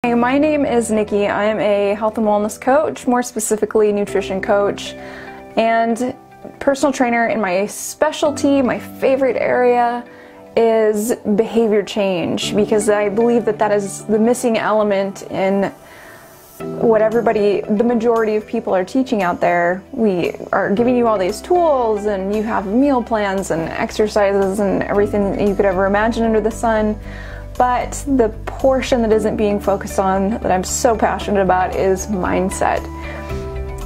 Hey, my name is Nikki. I am a health and wellness coach, more specifically nutrition coach, and personal trainer. In my specialty, my favorite area is behavior change, because I believe that that is the missing element in what the majority of people are teaching out there. We are giving you all these tools, and you have meal plans and exercises and everything that you could ever imagine under the sun. But the portion that isn't being focused on, that I'm so passionate about, is mindset.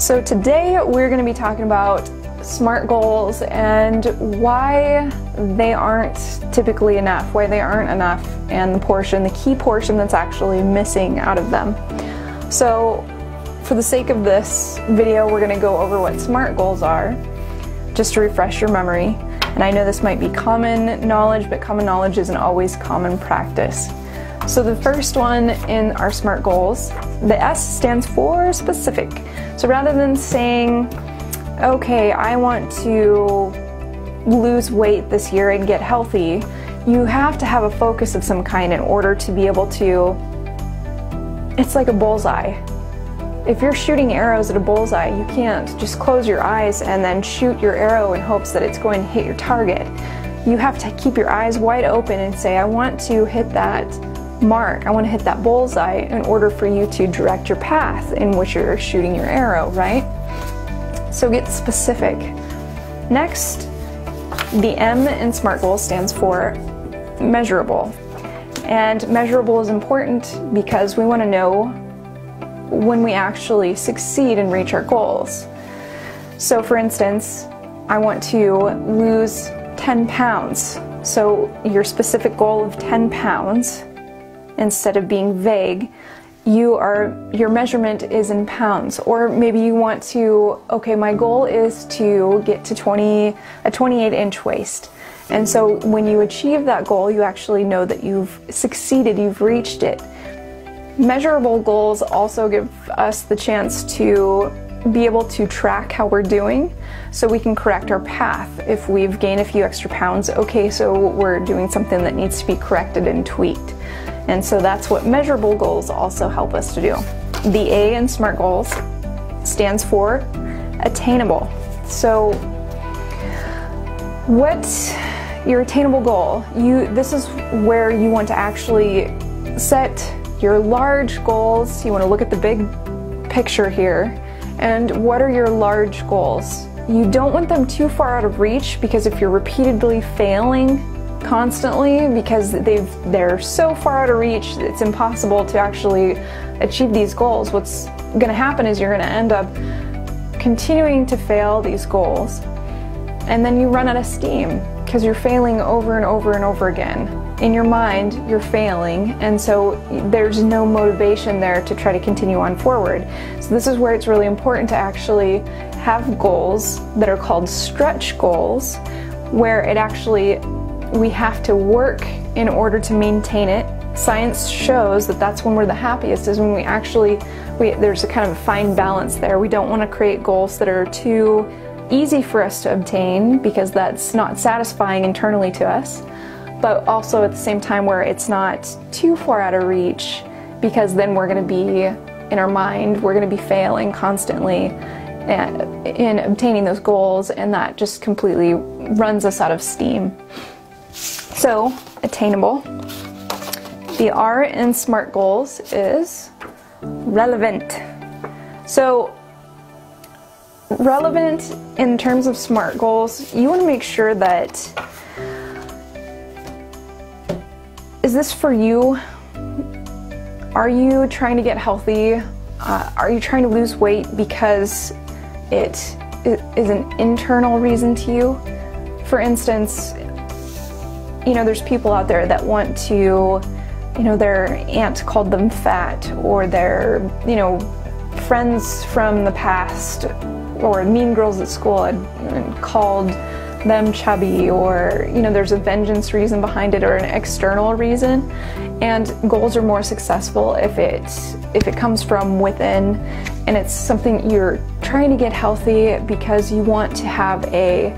So today we're going to be talking about SMART goals and why they aren't typically enough, why they aren't enough, and the key portion that's actually missing out of them. So for the sake of this video, we're going to go over what SMART goals are, just to refresh your memory. And I know this might be common knowledge, but common knowledge isn't always common practice. So the first one in our SMART goals, the S stands for specific. So rather than saying, okay, I want to lose weight this year and get healthy, you have to have a focus of some kind in order to be able to, it's like a bullseye. If you're shooting arrows at a bullseye, you can't just close your eyes and then shoot your arrow in hopes that it's going to hit your target. You have to keep your eyes wide open and say, I want to hit that mark, I want to hit that bullseye, in order for you to direct your path in which you're shooting your arrow, right? So get specific. Next, the M in SMART goals stands for measurable. And measurable is important because we want to know when we actually succeed and reach our goals. So for instance, I want to lose 10 pounds. So your specific goal of 10 pounds, instead of being vague, your measurement is in pounds. Or maybe you want to, okay, my goal is to get to a 28-inch waist. And so when you achieve that goal, you actually know that you've succeeded, you've reached it. Measurable goals also give us the chance to be able to track how we're doing, so we can correct our path. If we've gained a few extra pounds, okay, so we're doing something that needs to be corrected and tweaked. And so that's what measurable goals also help us to do. The A in SMART goals stands for attainable. So what's your attainable goal? This is where you want to actually set your large goals. You want to look at the big picture here, and what are your large goals? You don't want them too far out of reach, because if you're repeatedly failing constantly because they're so far out of reach, it's impossible to actually achieve these goals. What's going to happen is you're going to end up continuing to fail these goals, and then you run out of steam because you're failing over and over and over again. In your mind, you're failing, and so there's no motivation there to try to continue on forward. So this is where it's really important to actually have goals that are called stretch goals, where we have to work in order to maintain it. Science shows that that's when we're the happiest, is when there's a kind of a fine balance there. We don't want to create goals that are too easy for us to obtain, because that's not satisfying internally to us, but also at the same time where it's not too far out of reach, because then we're going to be, in our mind, we're going to be failing constantly in obtaining those goals, and that just completely runs us out of steam. So, attainable. The R in SMART goals is relevant. So, relevant in terms of SMART goals, you want to make sure that, is this for you? Are you trying to get healthy? Are you trying to lose weight because it is an internal reason to you? For instance, there's people out there that want to, their aunt called them fat, or their, friends from the past, or mean girls at school had called them chubby, or there's a vengeance reason behind it, or an external reason. And goals are more successful if it comes from within, and it's something you're trying to get healthy because you want to have a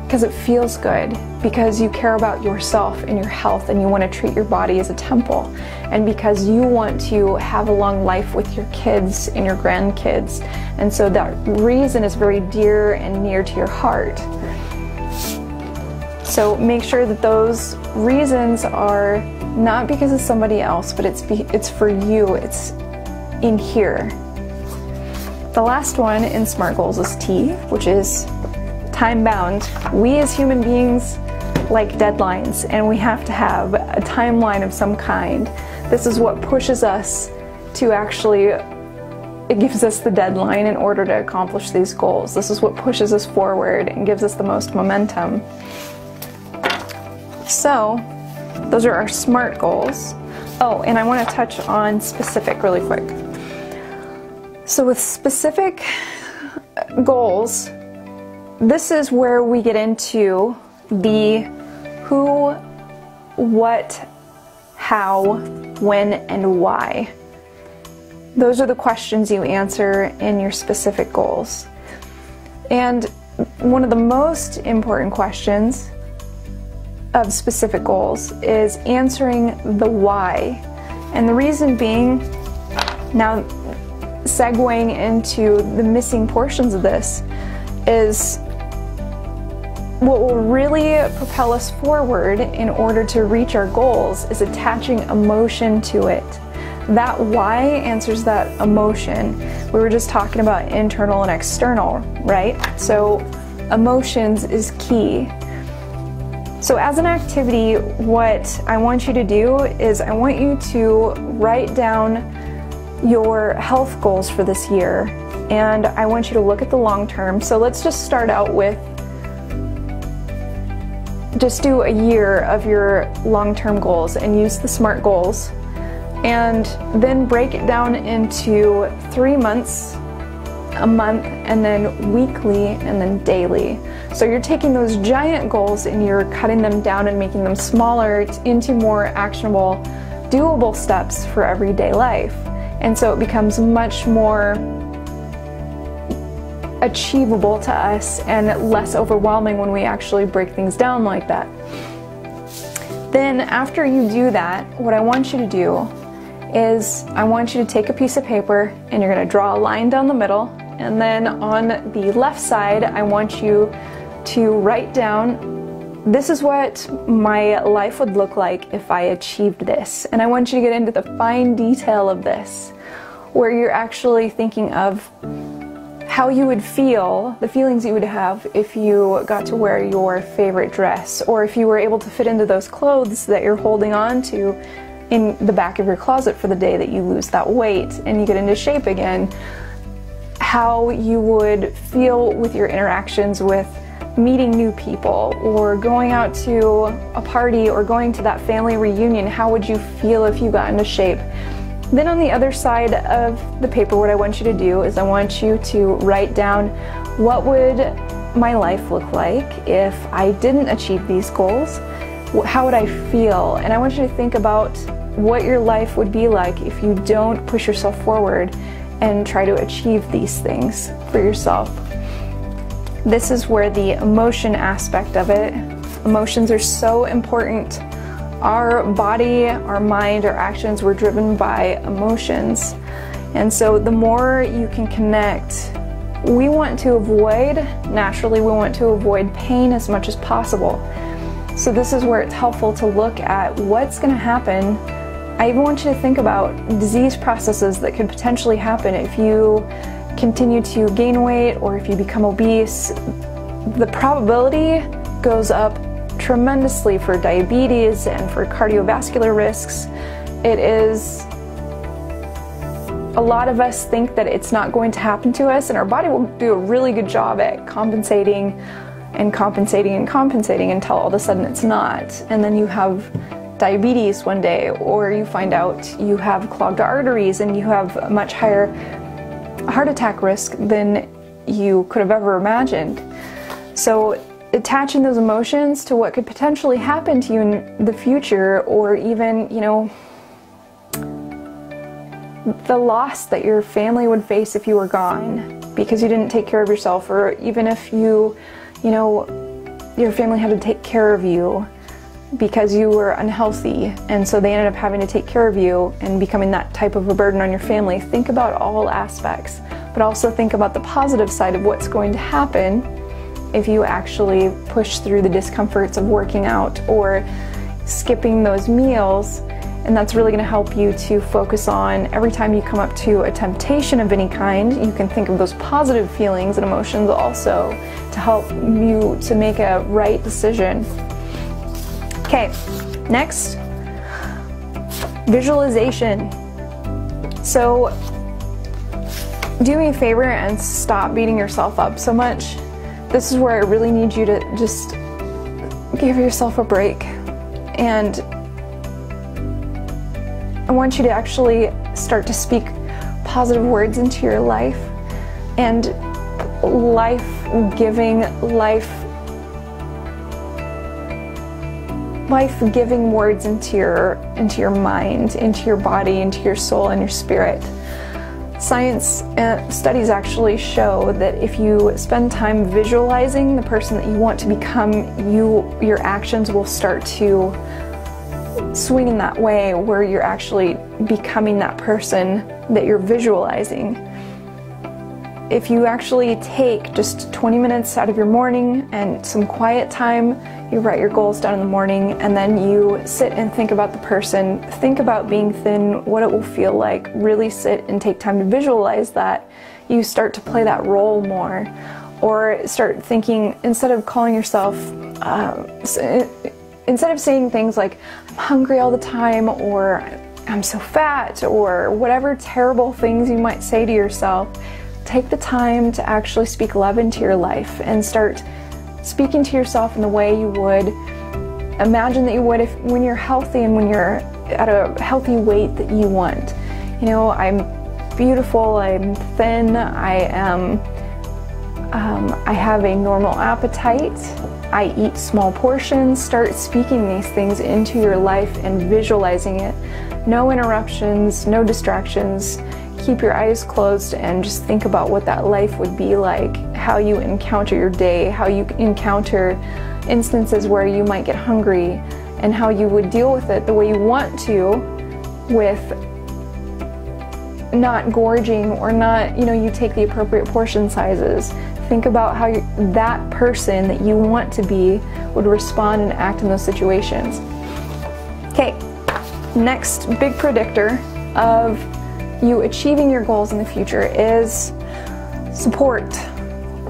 because it feels good, because you care about yourself and your health and you want to treat your body as a temple, and because you want to have a long life with your kids and your grandkids. And so that reason is very dear and near to your heart. So make sure that those reasons are not because of somebody else, but it's for you, it's in here. The last one in SMART goals is T, which is time bound. We as human beings like deadlines, and we have to have a timeline of some kind. This is what pushes us to actually, it gives us the deadline in order to accomplish these goals. This is what pushes us forward and gives us the most momentum. So those are our SMART goals. Oh, and I want to touch on specific really quick. So with specific goals, this is where we get into the who, what, how, when, and why. Those are the questions you answer in your specific goals. And one of the most important questions of specific goals is answering the why. And the reason being, now segueing into the missing portions of this, is what will really propel us forward in order to reach our goals is attaching emotion to it. That why answers that emotion. We were just talking about internal and external, right? So emotions is key. So as an activity, what I want you to do is I want you to write down your health goals for this year, and I want you to look at the long term. So let's just start out with, just do a year of your long-term goals and use the SMART goals, and then break it down into 3 months, a month, and then weekly, and then daily. So you're taking those giant goals and you're cutting them down and making them smaller into more actionable, doable steps for everyday life. And so it becomes much more achievable to us and less overwhelming when we actually break things down like that. Then after you do that, what I want you to do is I want you to take a piece of paper and you're going to draw a line down the middle, and then on the left side I want you to write down, this is what my life would look like if I achieved this. And I want you to get into the fine detail of this, where you're actually thinking of how you would feel, the feelings you would have if you got to wear your favorite dress, or if you were able to fit into those clothes that you're holding on to in the back of your closet for the day that you lose that weight and you get into shape again. How you would feel with your interactions with meeting new people, or going out to a party, or going to that family reunion. How would you feel if you got into shape? Then on the other side of the paper, what I want you to do is I want you to write down, what would my life look like if I didn't achieve these goals? How would I feel? And I want you to think about what your life would be like if you don't push yourself forward and try to achieve these things for yourself. This is where the emotion aspect of it, emotions are so important. Our body, our mind, our actions were driven by emotions. And so the more you can connect, we want to avoid, naturally we want to avoid pain as much as possible. So this is where it's helpful to look at what's going to happen. I even want you to think about disease processes that could potentially happen if you continue to gain weight or if you become obese. The probability goes up tremendously for diabetes and for cardiovascular risks. It is, a lot of us think that it's not going to happen to us, and our body will do a really good job at compensating and compensating and compensating until all of a sudden it's not. And then you have diabetes one day, or you find out you have clogged arteries and you have a much higher heart attack risk than you could have ever imagined. So attaching those emotions to what could potentially happen to you in the future, or even, you know, the loss that your family would face if you were gone because you didn't take care of yourself, or even if you know, your family had to take care of you because you were unhealthy, and so they ended up having to take care of you and becoming that type of a burden on your family. Think about all aspects, but also think about the positive side of what's going to happen if you actually push through the discomforts of working out or skipping those meals. And that's really going to help you to focus on, every time you come up to a temptation of any kind, you can think of those positive feelings and emotions also to help you to make a right decision. Okay, next, visualization. So do me a favor and stop beating yourself up so much. This is where I really need you to just give yourself a break. And I want you to actually start to speak positive words into your life, and life-giving words into your mind, into your body, into your soul and your spirit. Science studies actually show that if you spend time visualizing the person that you want to become, your actions will start to swing in that way where you're actually becoming that person that you're visualizing. If you actually take just 20 minutes out of your morning and some quiet time, you write your goals down in the morning, and then you sit and think about the person, think about being thin, what it will feel like, really sit and take time to visualize that, you start to play that role more. Or start thinking, instead of calling yourself, instead of saying things like, I'm hungry all the time, or I'm so fat, or whatever terrible things you might say to yourself, take the time to actually speak love into your life and start speaking to yourself in the way you would imagine that you would when you're healthy and when you're at a healthy weight that you want. You know, I'm beautiful, I'm thin, I have a normal appetite, I eat small portions. Start speaking these things into your life and visualizing it. No interruptions, no distractions. Keep your eyes closed and just think about what that life would be like, how you encounter your day, how you encounter instances where you might get hungry, and how you would deal with it the way you want to, with not gorging or not, you take the appropriate portion sizes. Think about how that person that you want to be would respond and act in those situations. Okay, next big predictor of you achieving your goals in the future is support.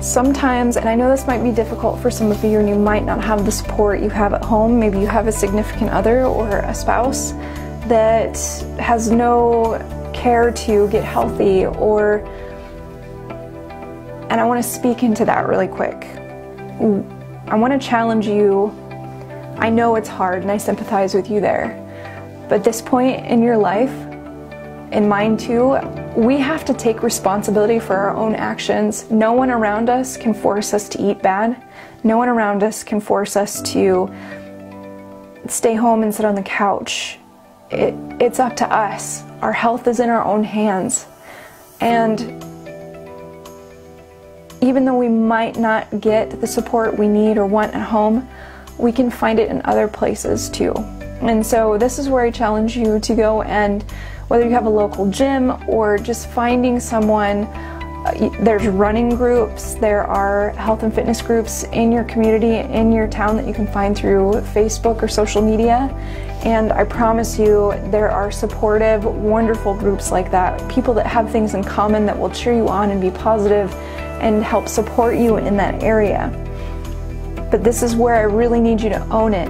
Sometimes, and I know this might be difficult for some of you, and you might not have the support you have at home. Maybe you have a significant other or a spouse that has no care to get healthy, and I want to speak into that really quick. I want to challenge you. I know it's hard, and I sympathize with you there. But at this point in your life, in mine too, we have to take responsibility for our own actions. No one around us can force us to eat bad. No one around us can force us to stay home and sit on the couch. It's up to us. Our health is in our own hands. And even though we might not get the support we need or want at home, we can find it in other places too. And so this is where I challenge you to go, and whether you have a local gym or just finding someone, there's running groups, there are health and fitness groups in your community, in your town, that you can find through Facebook or social media. And I promise you, there are supportive, wonderful groups like that, people that have things in common that will cheer you on and be positive and help support you in that area. But this is where I really need you to own it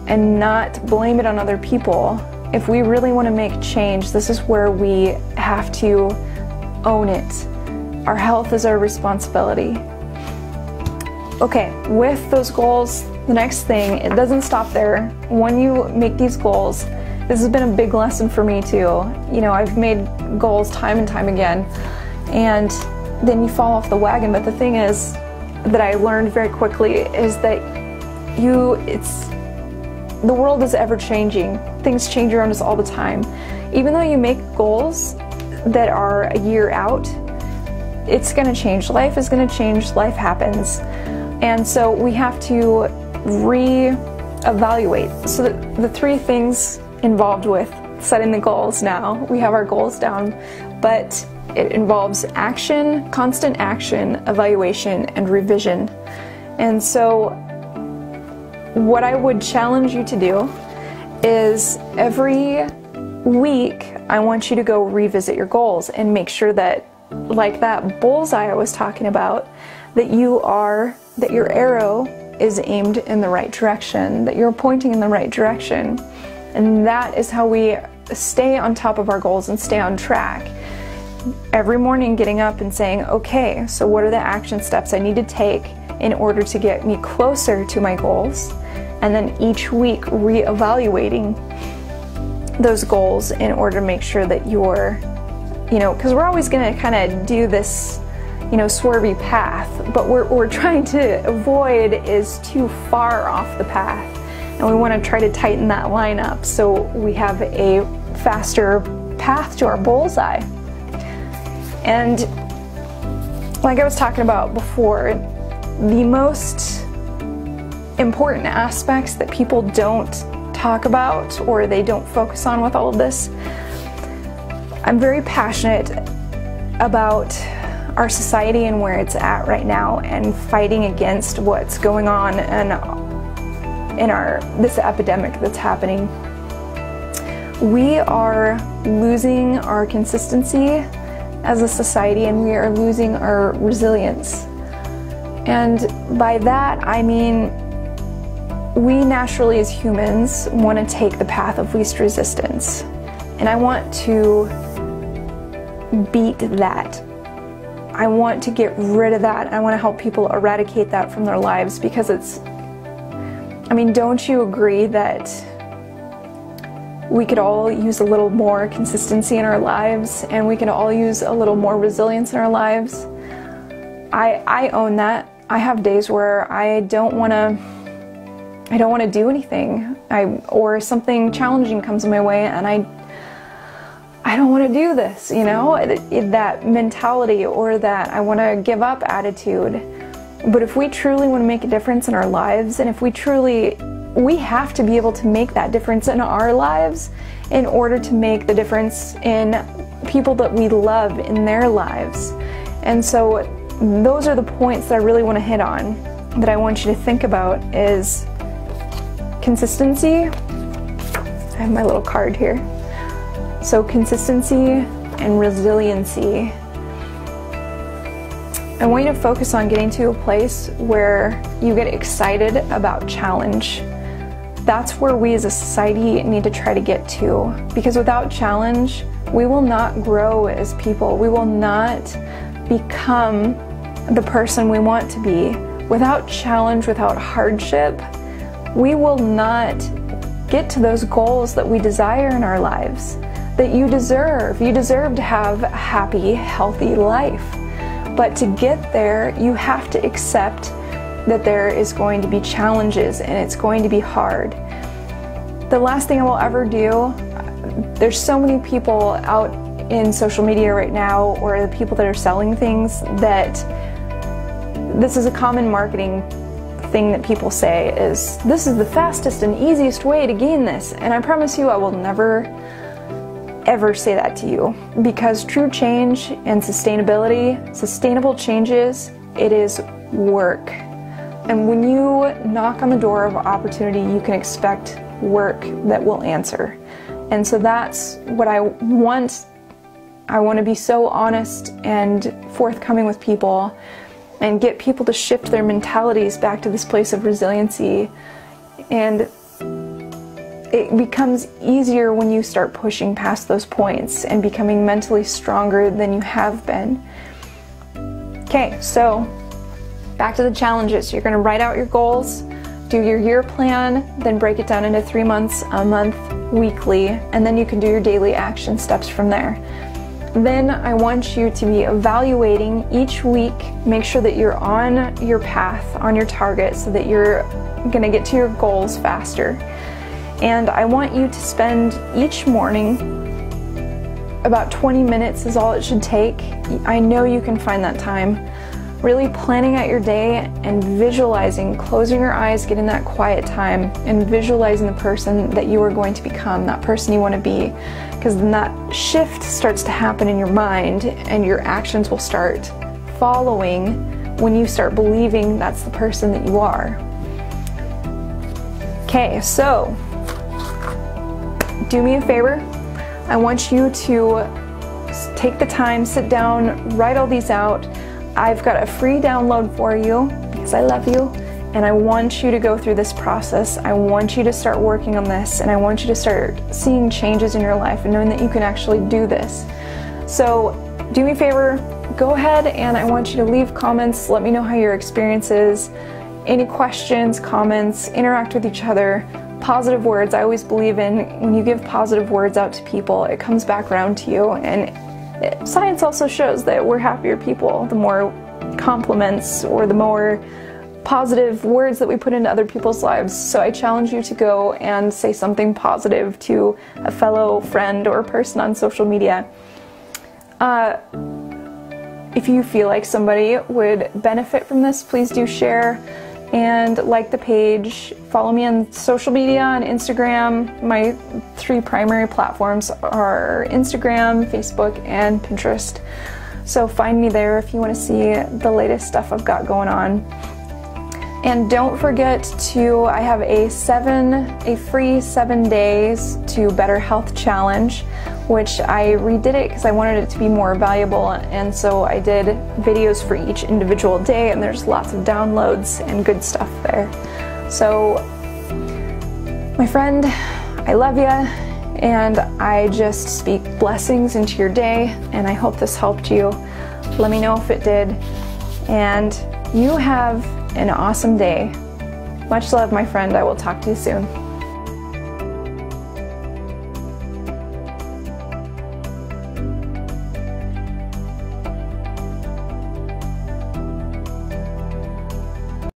and not blame it on other people. If we really want to make change, this is where we have to own it. Our health is our responsibility. Okay, with those goals, the next thing, it doesn't stop there. When you make these goals, this has been a big lesson for me too. I've made goals time and time again, and then you fall off the wagon. But the thing is that I learned very quickly is that the world is ever changing. Things change around us all the time. Even though you make goals that are a year out, it's going to change. Life is going to change. Life happens. And so we have to re-evaluate. So the three things involved with setting the goals now, we have our goals down, but it involves action, constant action, evaluation, and revision. And so what I would challenge you to do is every week I want you to go revisit your goals and make sure that, like that bullseye I was talking about, that your arrow is aimed in the right direction, that you're pointing in the right direction. And that is how we stay on top of our goals and stay on track. Every morning getting up and saying, okay, so what are the action steps I need to take in order to get me closer to my goals? And then each week re-evaluating those goals in order to make sure that you're, because we're always going to kind of do this, swervy path, but what we're trying to avoid is too far off the path. And we want to try to tighten that line up so we have a faster path to our bullseye. And like I was talking about before, the most important aspects that people don't talk about or they don't focus on with all of this, I'm very passionate about our society and where it's at right now and fighting against what's going on in this epidemic that's happening. We are losing our consistency as a society, and we are losing our resilience. And by that I mean we naturally as humans want to take the path of least resistance, and I want to beat that. I want to get rid of that, and I want to help people eradicate that from their lives, because don't you agree that we could all use a little more consistency in our lives, and we can all use a little more resilience in our lives? I own that. I have days where I don't want to do anything, or something challenging comes my way, and I don't want to do this, that mentality, or that I want to give up attitude. But if we truly want to make a difference in our lives, and if we have to be able to make that difference in our lives in order to make the difference in people that we love in their lives. And so those are the points that I really want to hit on, that I want you to think about, is consistency. I have my little card here. So consistency and resiliency. I want you to focus on getting to a place where you get excited about challenge. That's where we as a society need to try to get to, because without challenge, we will not grow as people. We will not become the person we want to be. Without challenge, without hardship, we will not get to those goals that we desire in our lives, that you deserve. You deserve to have a happy, healthy life. But to get there, you have to accept that there is going to be challenges and it's going to be hard. The last thing I will ever do, there's so many people out in social media right now, or the people that are selling things, that this is a common marketing thing that people say is, this is the fastest and easiest way to gain this. And I promise you, I will never ever say that to you, because true change and sustainable changes, it is work. And when you knock on the door of opportunity, you can expect work that will answer. And so that's what I want. I want to be so honest and forthcoming with people and get people to shift their mentalities back to this place of resiliency. And it becomes easier when you start pushing past those points and becoming mentally stronger than you have been. Okay, so back to the challenges. You're going to write out your goals, do your year plan, then break it down into 3 months, a month, weekly, and then you can do your daily action steps from there. Then I want you to be evaluating each week. Make sure that you're on your path, on your target, so that you're going to get to your goals faster. And I want you to spend each morning, about 20 minutes is all it should take. I know you can find that time. really planning out your day and visualizing, closing your eyes, getting that quiet time, and visualizing the person that you are going to become, that person you want to be, because then that shift starts to happen in your mind and your actions will start following when you start believing that's the person that you are. Okay, so do me a favor. I want you to take the time, sit down, write all these out. I've got a free download for you because I love you, and I want you to go through this process. I want you to start working on this, and I want you to start seeing changes in your life and knowing that you can actually do this. So do me a favor, go ahead and I want you to leave comments. Let me know how your experience is. Any questions, comments, interact with each other. Positive words, I always believe in when you give positive words out to people, it comes back around to you. And science also shows that we're happier people the more compliments or the more positive words that we put into other people's lives. So I challenge you to go and say something positive to a fellow friend or person on social media. If you feel like somebody would benefit from this, please do share and like the page. Follow me on social media, on Instagram. My 3 primary platforms are Instagram, Facebook, and Pinterest. So find me there if you want to see the latest stuff I've got going on. And don't forget to, I have a free 7 days to better health challenge, which I redid it because I wanted it to be more valuable, and so I did videos for each individual day, and there's lots of downloads and good stuff there. So my friend, I love you, and I just speak blessings into your day, and I hope this helped you. Let me know if it did, and you have an awesome day. Much love, my friend. I will talk to you soon.